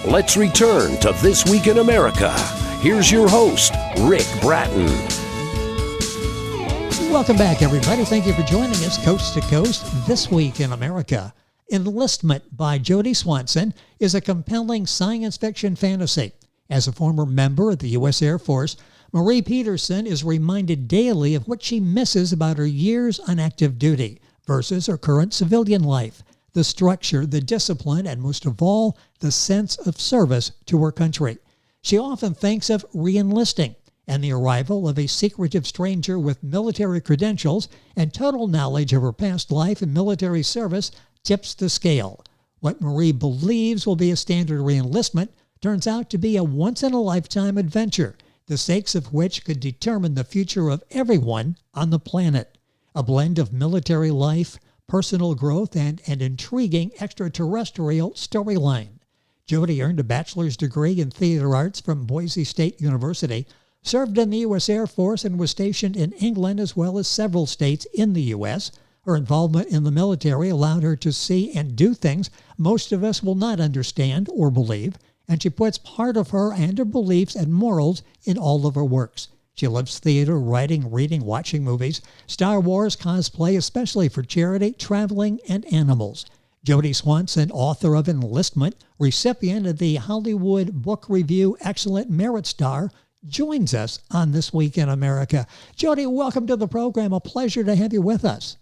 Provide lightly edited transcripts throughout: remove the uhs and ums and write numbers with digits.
Let's return to This Week in America. Here's your host, Rick Bratton. Welcome back, everybody. Thank you for joining us coast to coast. This Week in America. Enlistment by Jodi Swanson is a compelling science fiction fantasy. As a former member of the U.S. Air Force, Marie Peterson is reminded daily of what she misses about her years on active duty versus her current civilian life, the structure, the discipline, and most of all, the sense of service to her country. She often thinks of re-enlisting, and the arrival of a secretive stranger with military credentials and total knowledge of her past life and military service tips the scale. What Marie believes will be a standard re-enlistment turns out to be a once-in-a-lifetime adventure, the stakes of which could determine the future of everyone on the planet. A blend of military life, personal growth, and an intriguing extraterrestrial storyline. Jodi earned a bachelor's degree in theater arts from Boise State University, served in the U.S. Air Force, and was stationed in England as well as several states in the U.S. Her involvement in the military allowed her to see and do things most of us will not understand or believe, and she puts part of her and her beliefs and morals in all of her works. She loves theater, writing, reading, watching movies, Star Wars, cosplay, especially for charity, traveling, and animals. Jodi Swanson, author of Enlistment, recipient of the Hollywood Book Review Excellent Merit Star, joins us on This Week in America. Jodi, welcome to the program. A pleasure to have you with us.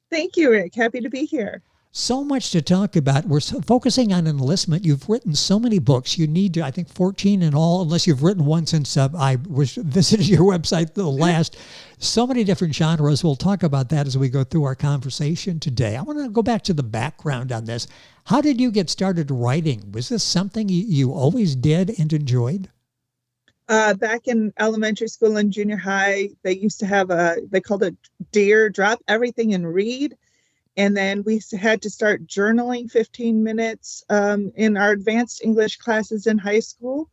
Thank you, Rick. Happy to be here. So much to talk about. We're focusing on enlistment. You've written so many books. You need to, I think, 14 in all, unless you've written one since I visited your website the last. So many different genres. We'll talk about that as we go through our conversation today. I want to go back to the background on this. How did you get started writing? Was this something you always did and enjoyed? Back in elementary school and junior high, they used to have they called it DEAR, drop everything and read. And then we had to start journaling 15 minutes in our advanced English classes in high school.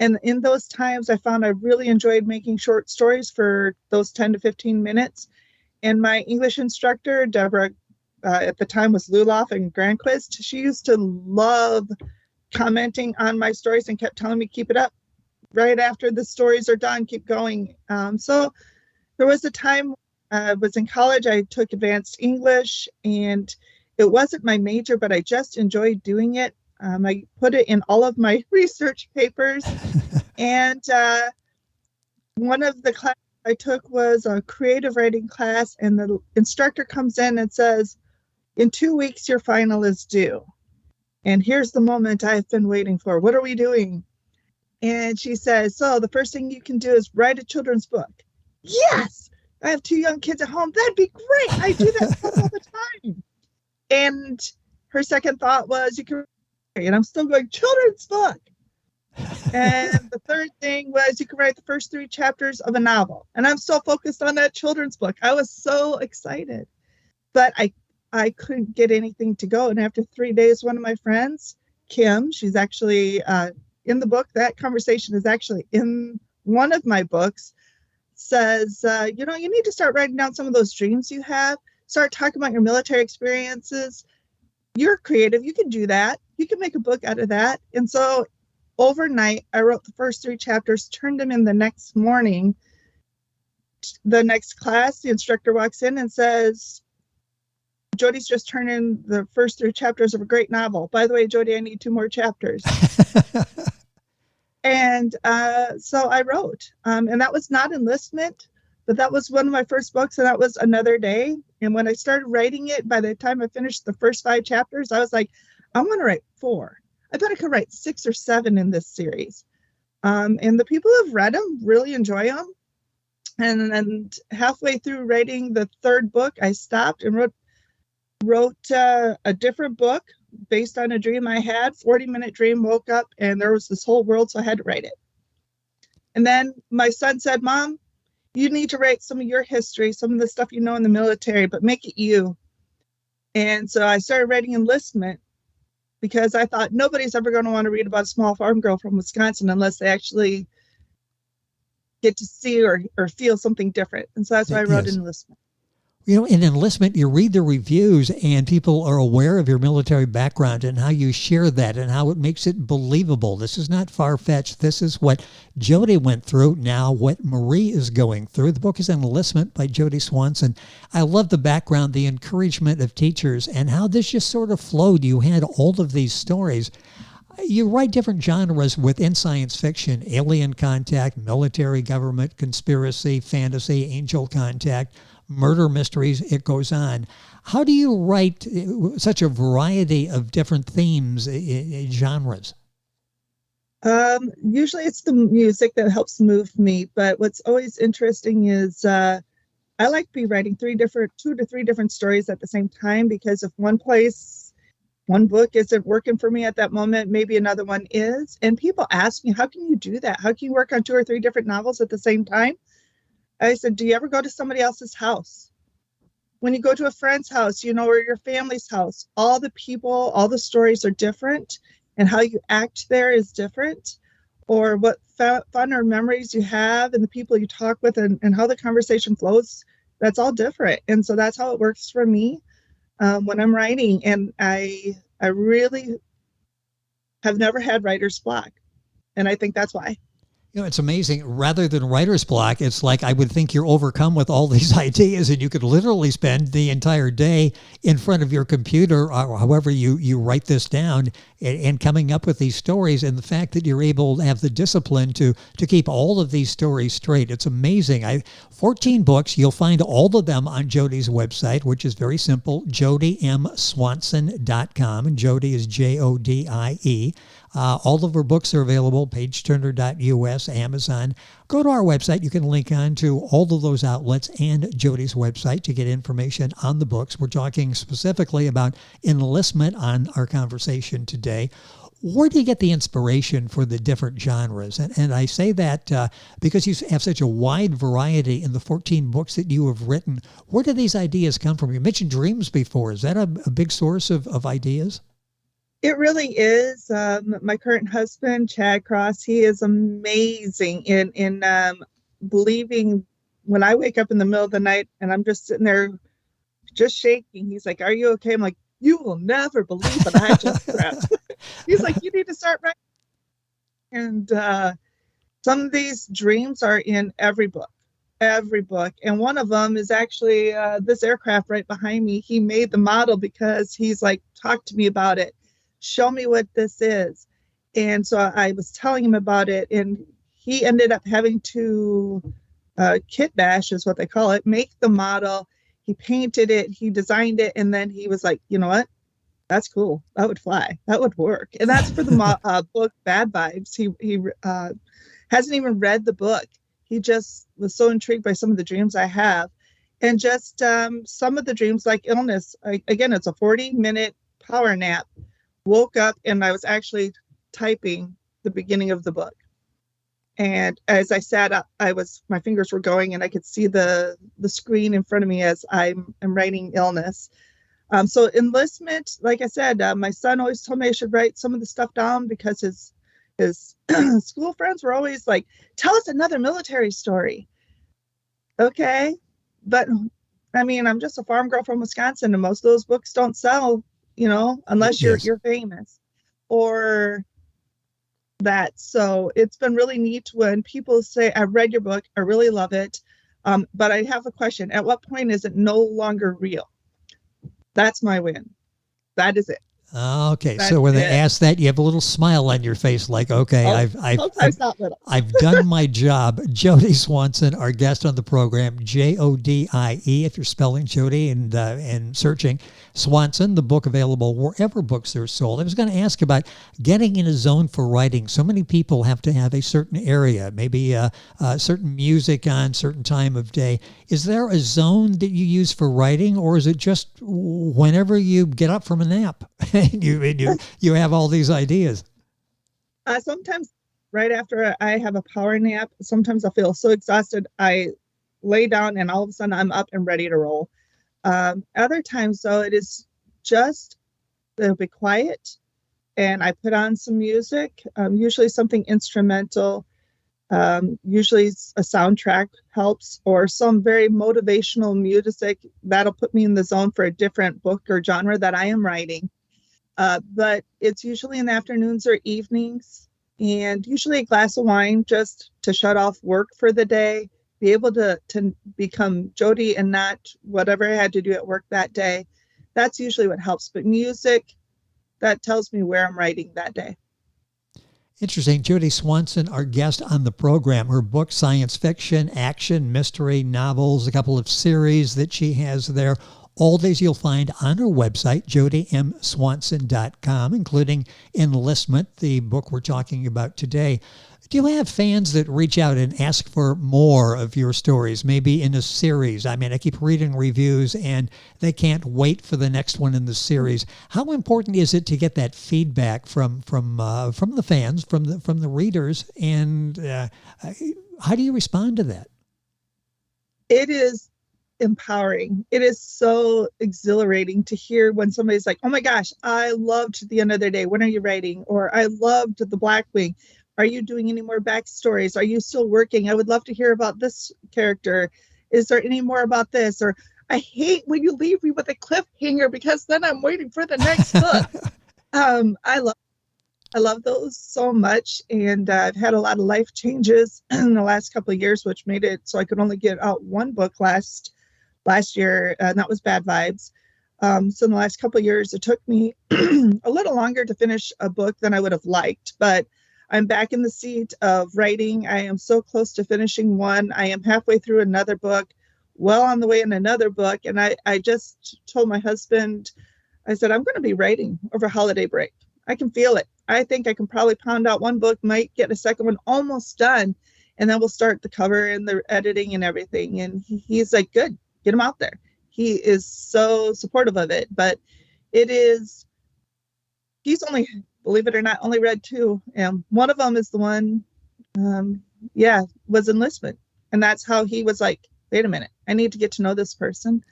And in those times, I found I really enjoyed making short stories for those 10 to 15 minutes. And my English instructor, Deborah, at the time was Luloff and Granquist, she used to love commenting on my stories and kept telling me, keep it up. Right after the stories are done, keep going. So there was a time I was in college, I took advanced English, and it wasn't my major, but I just enjoyed doing it. I put it in all of my research papers. And one of the classes I took was a creative writing class, and the instructor comes in and says, in 2 weeks, your final is due. And here's the moment I've been waiting for. What are we doing? And she says, so the first thing you can do is write a children's book. Yes! I have 2 young kids at home. That'd be great. I do that all the time. And her second thought was, you can, and I'm still going, children's book. And the third thing was, you can write the first 3 chapters of a novel. And I'm still focused on that children's book. I was so excited, but I couldn't get anything to go. And after 3 days, one of my friends, Kim, she's actually in the book, that conversation is actually in one of my books, says, you need to start writing down some of those dreams you have. Start talking about your military experiences. You're creative. You can do that. You can make a book out of that. And so overnight, I wrote the first 3 chapters, turned them in the next morning. The next class, the instructor walks in and says, Jodi's just turned in the first 3 chapters of a great novel. By the way, Jodi, I need 2 more chapters. And so I wrote, and that was not Enlistment, but that was one of my first books, and that was Another Day. And when I started writing it, by the time I finished the first 5 chapters, I was like, I want to write 4. I bet I could write 6 or 7 in this series. And the people who've read them really enjoy them. And halfway through writing the 3rd book, I stopped and wrote a different book based on a dream I had. 40-minute dream, woke up, and there was this whole world, so I had to write it. And then my son said, Mom, you need to write some of your history, some of the stuff you know in the military, but make it you. And so I started writing Enlistment because I thought nobody's ever going to want to read about a small farm girl from Wisconsin unless they actually get to see or feel something different. And so that's why I wrote Enlistment. You know, in enlistment, you read the reviews and people are aware of your military background and how you share that and how it makes it believable. This is not far-fetched. This is what Jodi went through, now what Marie is going through. The book is Enlistment by Jodi Swanson. I love the background, the encouragement of teachers, and how this just sort of flowed. You had all of these stories. You write different genres within science fiction: alien contact, military, government, conspiracy, fantasy, angel contact, murder mysteries, it goes on. How do you write such a variety of different themes, genres? Usually it's the music that helps move me, but what's always interesting is I like to be writing 2 to 3 different stories at the same time, because if one book isn't working for me at that moment, maybe another one is. And people ask me, how can you do that? How can you work on 2 or 3 different novels at the same time? I said, do you ever go to somebody else's house? When you go to a friend's house, or your family's house, all the people, all the stories are different, and how you act there is different, or what fun or memories you have and the people you talk with and how the conversation flows, that's all different. And so that's how it works for me when I'm writing. And I really have never had writer's block. And I think that's why. You know, it's amazing. Rather than writer's block, it's like I would think you're overcome with all these ideas, and you could literally spend the entire day in front of your computer, or however you write this down, and coming up with these stories. And the fact that you're able to have the discipline to keep all of these stories straight, it's amazing. 14 books. You'll find all of them on Jodi's website, which is very simple, jodimswanson.com. And Jodi is Jodie. All of her books are available, pageturner.us, Amazon. Go to our website. You can link on to all of those outlets and Jodi's website to get information on the books. We're talking specifically about enlistment on our conversation today. Where do you get the inspiration for the different genres? And I say that because you have such a wide variety in the 14 books that you have written. Where do these ideas come from? You mentioned dreams before. Is that a big source of ideas? It really is. My current husband, Chad Cross, he is amazing in believing when I wake up in the middle of the night and I'm just sitting there just shaking. He's like, "Are you okay?" I'm like, "You will never believe what I just read." He's like, "You need to start writing." And some of these dreams are in every book. And one of them is actually this aircraft right behind me. He made the model because he's like, "Talk to me about it. Show me what this is." And so I was telling him about it, and he ended up having to kit bash is what they call it, make the model. He painted it, he designed it, and then he was like, "You know what? That's cool. That would fly. That would work." And that's for the book Bad Vibes. He hasn't even read the book. He just was so intrigued by some of the dreams I have, and just some of the dreams, like illness. Again, it's a 40-minute power nap. Woke up and I was actually typing the beginning of the book. And as I sat up, my fingers were going and I could see the screen in front of me as I'm writing illness. So enlistment, like I said, my son always told me I should write some of the stuff down because his school friends were always like, "Tell us another military story." Okay. But I mean, I'm just a farm girl from Wisconsin, and most of those books don't sell, unless you're famous or that. So it's been really neat when people say, "I've read your book, I really love it, but I have a question. At what point is it no longer real?" That's my win. That is it. Okay, so when they ask that, you have a little smile on your face, like, okay, I've done my job. Jodi Swanson, our guest on the program, Jodie, if you're spelling Jodi and searching Swanson, the book available wherever books are sold. I was going to ask about getting in a zone for writing. So many people have to have a certain area, maybe certain music on certain time of day. Is there a zone that you use for writing, or is it just whenever you get up from a nap? And you have all these ideas? Sometimes right after I have a power nap, sometimes I feel so exhausted, I lay down and all of a sudden I'm up and ready to roll. Other times, though, it is just, it'll be quiet and I put on some music, usually something instrumental, Usually a soundtrack helps, or some very motivational music that'll put me in the zone for a different book or genre that I am writing. But it's usually in the afternoons or evenings, and usually a glass of wine just to shut off work for the day, be able to become Jodi and not whatever I had to do at work that day. That's usually what helps. But music, that tells me where I'm writing that day. Interesting. Jodi Swanson, our guest on the program. Her book, science fiction, action, mystery, novels, a couple of series that she has there. All these you'll find on her website, jodimswanson.com, including Enlistment, the book we're talking about today. Do you have fans that reach out and ask for more of your stories, maybe in a series? I mean, I keep reading reviews and they can't wait for the next one in the series. How important is it to get that feedback from the fans, from the readers, and how do you respond to that? It is empowering. It is so exhilarating to hear when somebody's like, "Oh my gosh, I loved The End of the Day. When are you writing?" Or "I loved The Blackwing. Are you doing any more backstories? Are you still working? I would love to hear about this character. Is there any more about this?" Or "I hate when you leave me with a cliffhanger because then I'm waiting for the next book." I love those so much, and I've had a lot of life changes in the last couple of years, which made it so I could only get out one book last year, and that was Bad Vibes. So in the last couple of years, it took me a little longer to finish a book than I would have liked, but I'm back in the seat of writing. I am so close to finishing one. I am halfway through another book, well on the way in another book. And I just told my husband, I said, I'm going to be writing over holiday break. I can feel it. I think I can probably pound out one book, might get a second one almost done. And then we'll start the cover and the editing and everything. And he's like, good, get him out there. He is so supportive of it. But he's only, believe it or not, only read two. And one of them is the one, was Enlistment. And that's how he was like, wait a minute, I need to get to know this person.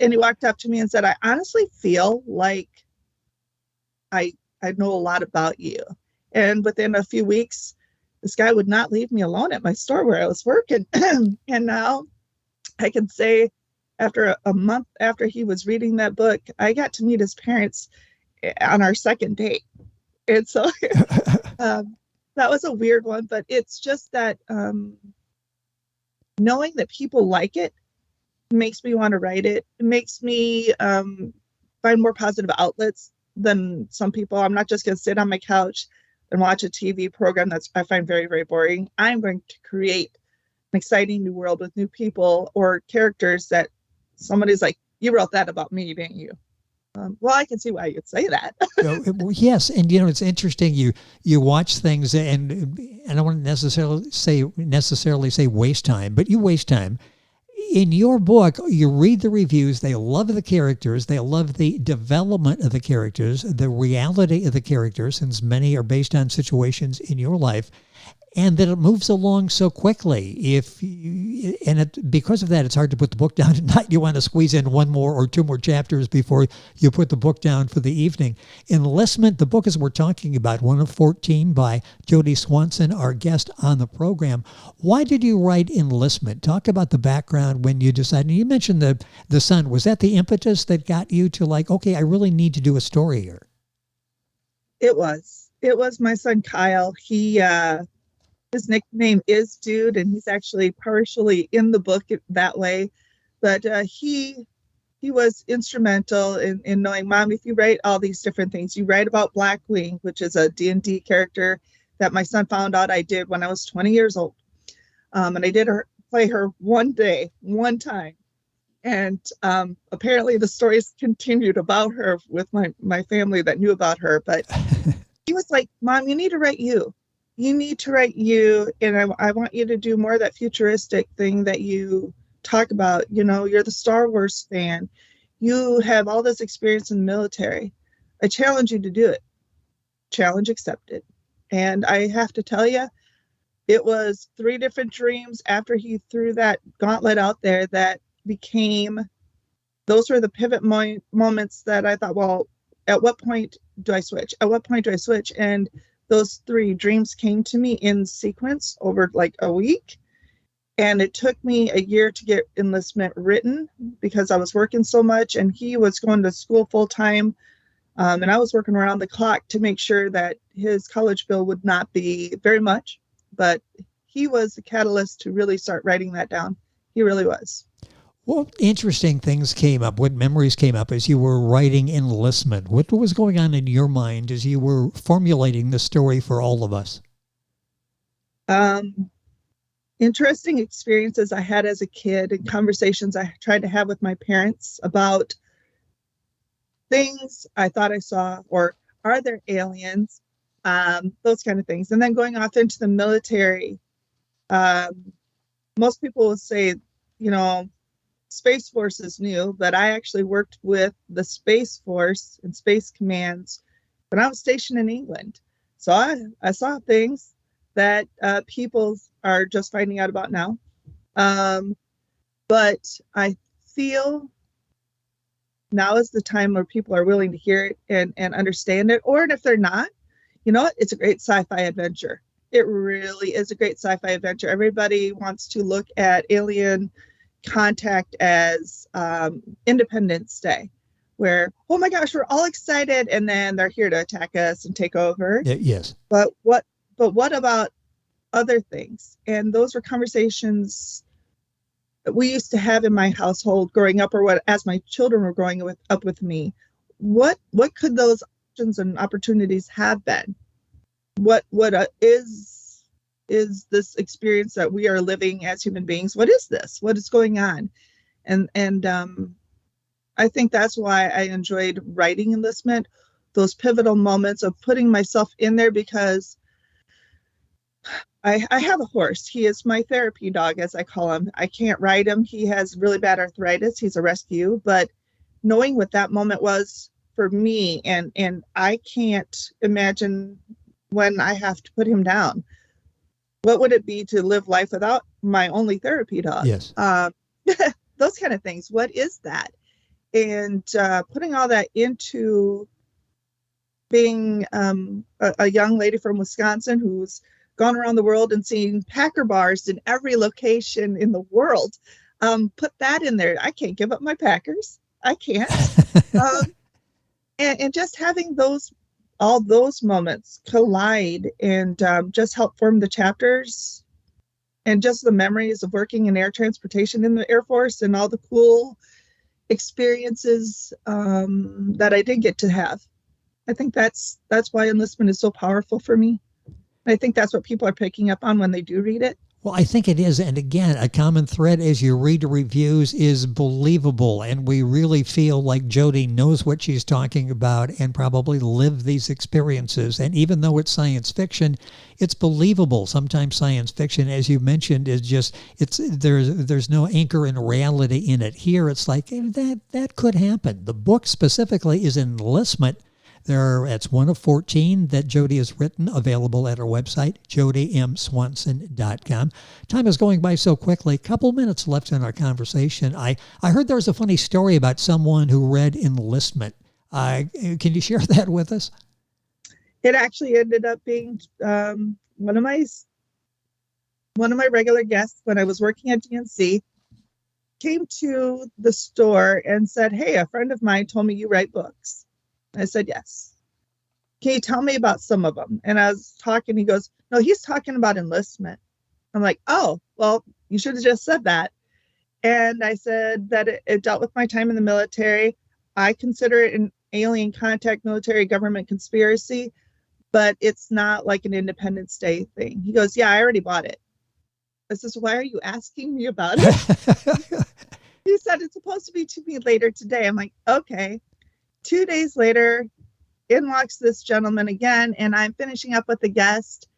And he walked up to me and said, I honestly feel like I know a lot about you. And within a few weeks, this guy would not leave me alone at my store where I was working. And now I can say after a month after he was reading that book, I got to meet his parents on our second date. And so that was a weird one, but it's just that knowing that people like it makes me want to write it. It makes me find more positive outlets than some people. I'm not just going to sit on my couch and watch a TV program I find very, very boring. I'm going to create an exciting new world with new people or characters that somebody's like, you wrote that about me, didn't you? Well, I can see why you'd say that. Yes, and it's interesting. You watch things, and I don't want to necessarily say waste time, but you waste time. In your book, you read the reviews. They love the characters. They love the development of the characters, the reality of the characters, since many are based on situations in your life, and that it moves along so quickly. Because of that, it's hard to put the book down at night. You want to squeeze in one more or two more chapters before you put the book down for the evening. Enlistment, the book as we're talking about, one of 14 by Jodi Swanson, our guest on the program. Why did you write Enlistment? Talk about the background when you decided. You mentioned the son. Was that the impetus that got you to like, okay, I really need to do a story here? It was my son, Kyle. His nickname is Dude, and he's actually partially in the book that way. But he was instrumental in knowing, Mom, if you write all these different things, you write about Blackwing, which is a D&D character that my son found out I did when I was 20 years old. And I did play her one time. And apparently the stories continued about her with my family that knew about her. But he was like, Mom, you need to write you. You need to write you, and I want you to do more of that futuristic thing that you talk about. You're the Star Wars fan. You have all this experience in the military. I challenge you to do it. Challenge accepted. And I have to tell you, it was 3 different dreams after he threw that gauntlet out there that those were the pivot moments that I thought, well, at what point do I switch? At what point do I switch? And those 3 dreams came to me in sequence over like a week. And it took me a year to get enlistment written because I was working so much, and he was going to school full time. And I was working around the clock to make sure that his college bill would not be very much. But he was the catalyst to really start writing that down. He really was. What interesting things came up? What memories came up as you were writing Enlistment? What was going on in your mind as you were formulating the story for all of us? Interesting experiences I had as a kid and conversations I tried to have with my parents about things I thought I saw, or are there aliens? Those kind of things. And then going off into the military, most people will say, Space Force is new, but I actually worked with the Space Force and Space Commands when I was stationed in England. So I saw things that people are just finding out about now. But I feel now is the time where people are willing to hear it and understand it. Or if they're not, it's a great sci-fi adventure. It really is a great sci-fi adventure. Everybody wants to look at alien contact as Independence Day, where, oh my gosh, we're all excited, and then they're here to attack us and take over. Yes. But what about other things? And those were conversations that we used to have in my household growing up, or as my children were growing up with me. What could those options and opportunities have been? What is this experience that we are living as human beings? What is this? What is going on? And I think that's why I enjoyed writing Enlistment, those pivotal moments of putting myself in there, because I have a horse. He is my therapy dog, as I call him. I can't ride him. He has really bad arthritis. He's a rescue. But knowing what that moment was for me, and I can't imagine when I have to put him down. What would it be to live life without my only therapy dog? Yes. Those kind of things. What is that? And putting all that into being a young lady from Wisconsin who's gone around the world and seen Packer bars in every location in the world. Put that in there. I can't give up my Packers. I can't. And just having all those moments collide and just help form the chapters, and just the memories of working in air transportation in the Air Force and all the cool experiences that I did get to have. I think that's why Enlistment is so powerful for me. I think that's what people are picking up on when they do read it. Well, I think it is. And again, a common thread as you read the reviews is believable. And we really feel like Jodi knows what she's talking about and probably lived these experiences. And even though it's science fiction, it's believable. Sometimes science fiction, as you mentioned, is just, there's no anchor in reality in it. Here, it's like, that could happen. The book specifically is Enlistment. It's one of 14 that Jodi has written, available at our website, jodimswanson.com. Time is going by so quickly. A couple minutes left in our conversation. I heard there was a funny story about someone who read Enlistment. Can you share that with us? It actually ended up being one of my regular guests when I was working at DNC came to the store and said, "Hey, a friend of mine told me you write books." I said, "Yes. Can you tell me about some of them?" And I was talking, he goes, "No, he's talking about Enlistment." I'm like, "Oh, well, you should have just said that." And I said that it dealt with my time in the military. I consider it an alien contact military government conspiracy, but it's not like an Independence Day thing. He goes, "Yeah, I already bought it." I says, "Why are you asking me about it?" He said, "It's supposed to be to me later today." I'm like, "Okay." 2 days later, in walks this gentleman again, and I'm finishing up with the guest,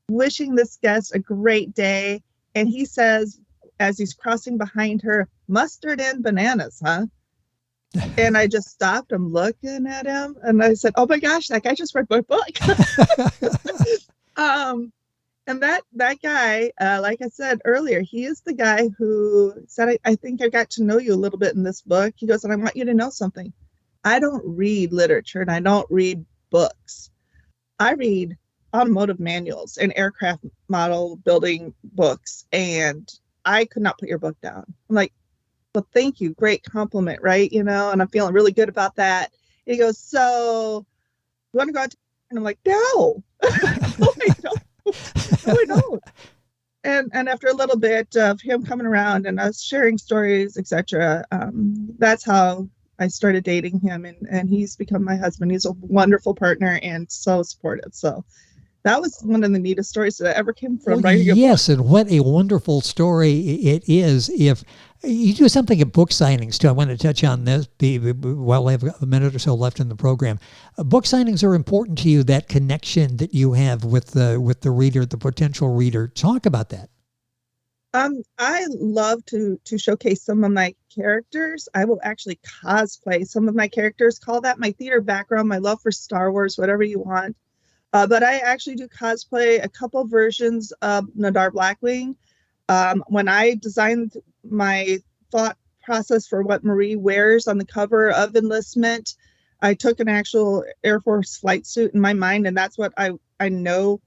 wishing this guest a great day. And he says, as he's crossing behind her, "Mustard and bananas, huh?" And I just stopped. I'm looking at him, and I said, "Oh my gosh, that guy just read my book." And that guy, like I said earlier, he is the guy who said, I think I got to know you a little bit in this book. He goes, "And I want you to know something. I don't read literature and I don't read books. I read automotive manuals and aircraft model building books, and I could not put your book down. I'm like, well, thank you. Great compliment, right? And I'm feeling really good about that. And he goes, so you want to go out to dinner? And I'm like, no. No, I don't. No, I don't. And after a little bit of him coming around and us sharing stories, etc., that's how I started dating him, and he's become my husband. He's a wonderful partner and so supportive. So that was one of the neatest stories that ever came from writing a book. Yes, and what a wonderful story it is. If you do something at book signings too, I want to touch on this while I have a minute or so left in the program. Book signings are important to you, that connection that you have with the reader, the potential reader. Talk about that. I love to showcase some of my characters. I will actually cosplay some of my characters. Call that my theater background, my love for Star Wars, whatever you want. But I actually do cosplay a couple versions of Nadar Blackwing. When I designed my thought process for what Marie wears on the cover of Enlistment, I took an actual Air Force flight suit in my mind, and that's what I know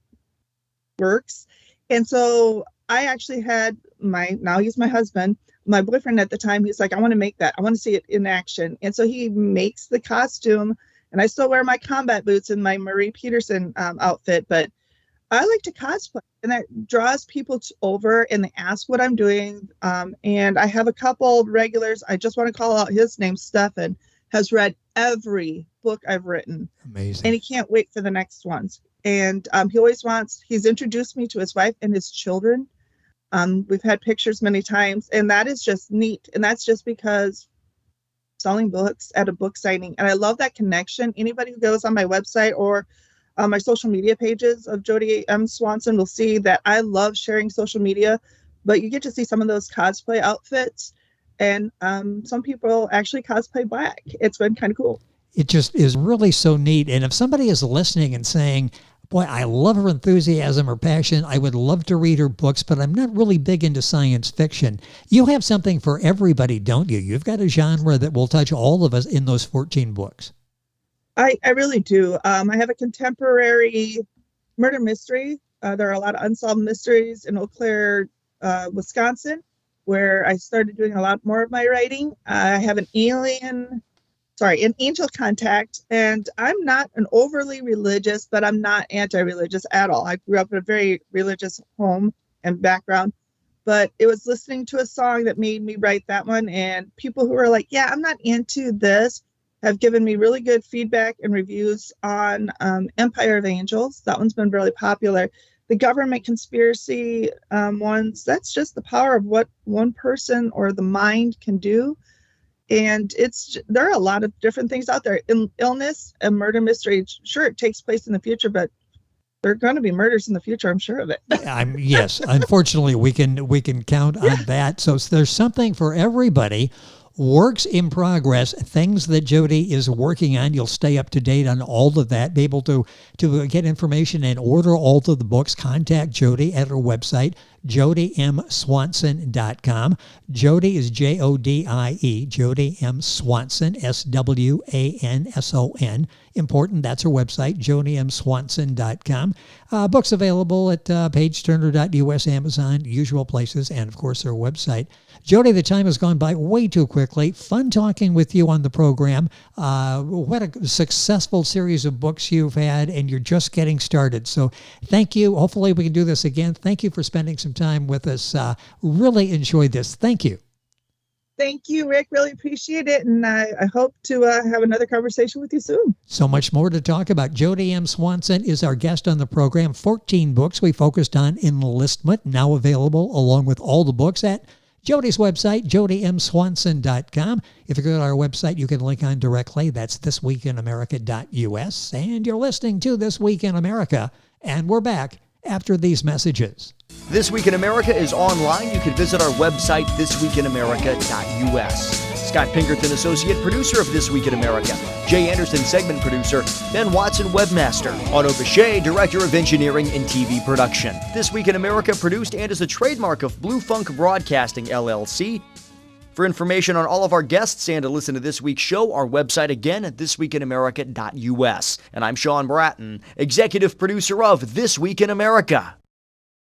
works. And so I actually had now he's my husband, my boyfriend at the time. He's like, I want to make that. I want to see it in action. And so he makes the costume, and I still wear my combat boots and my Marie Peterson outfit, but I like to cosplay, and that draws people over, and they ask what I'm doing. And I have a couple regulars. I just want to call out his name. Stefan has read every book I've written. Amazing. And he can't wait for the next ones. And he's introduced me to his wife and his children. We've had pictures many times, and that is just neat. And that's just because selling books at a book signing. And I love that connection. Anybody who goes on my website or my social media pages of Jodi M. Swanson will see that I love sharing social media, but you get to see some of those cosplay outfits, and some people actually cosplay black. It's been kind of cool. It just is really so neat. And if somebody is listening and saying, boy, I love her enthusiasm or passion, I would love to read her books, but I'm not really big into science fiction. You have something for everybody, don't you? You've got a genre that will touch all of us in those 14 books. I really do. I have a contemporary murder mystery. There are a lot of unsolved mysteries in Eau Claire, Wisconsin, where I started doing a lot more of my writing. I have an angel contact, and I'm not an overly religious, but I'm not anti-religious at all. I grew up in a very religious home and background, but it was listening to a song that made me write that one. And people who are like, yeah, I'm not into this, have given me really good feedback and reviews on Empire of Angels. That one's been really popular. The government conspiracy ones, that's just the power of what one person or the mind can do. And there are a lot of different things out there. In illness and murder mystery, sure, it takes place in the future, but there are going to be murders in the future. I'm sure of it. Yes, unfortunately, we can count on that. So there's something for everybody. Works in progress, things that Jodi is working on. You'll stay up to date on all of that, be able to get information and order all of the books. Contact Jodi at her website, jodimswanson.com. Jodi is Jodie, Jodi M. Swanson, SWANSON. Important, that's her website, jodimswanson.com. Books available at pageturner.us, Amazon, usual places, and of course her website. Jodi, the time has gone by way too quickly. Fun talking with you on the program. What a successful series of books you've had, and you're just getting started. So thank you. Hopefully we can do this again. Thank you for spending some time with us. Really enjoyed this. Thank you. Thank you, Rick. Really appreciate it. And I hope to have another conversation with you soon. So much more to talk about. Jodi M. Swanson is our guest on the program. 14 books we focused on Enlistment, now available along with all the books at Jodi's website, jodimswanson.com. If you go to our website, you can link on directly. That's thisweekinamerica.us. And you're listening to This Week in America. And we're back after these messages. This Week in America is online. You can visit our website, thisweekinamerica.us. Scott Pinkerton, associate producer of This Week in America. Jay Anderson, segment producer. Ben Watson, webmaster. Otto Bechet, director of engineering and TV production. This Week in America produced and is a trademark of Blue Funk Broadcasting, LLC. For information on all of our guests and to listen to this week's show, our website again at thisweekinamerica.us. And I'm Sean Bratton, executive producer of This Week in America.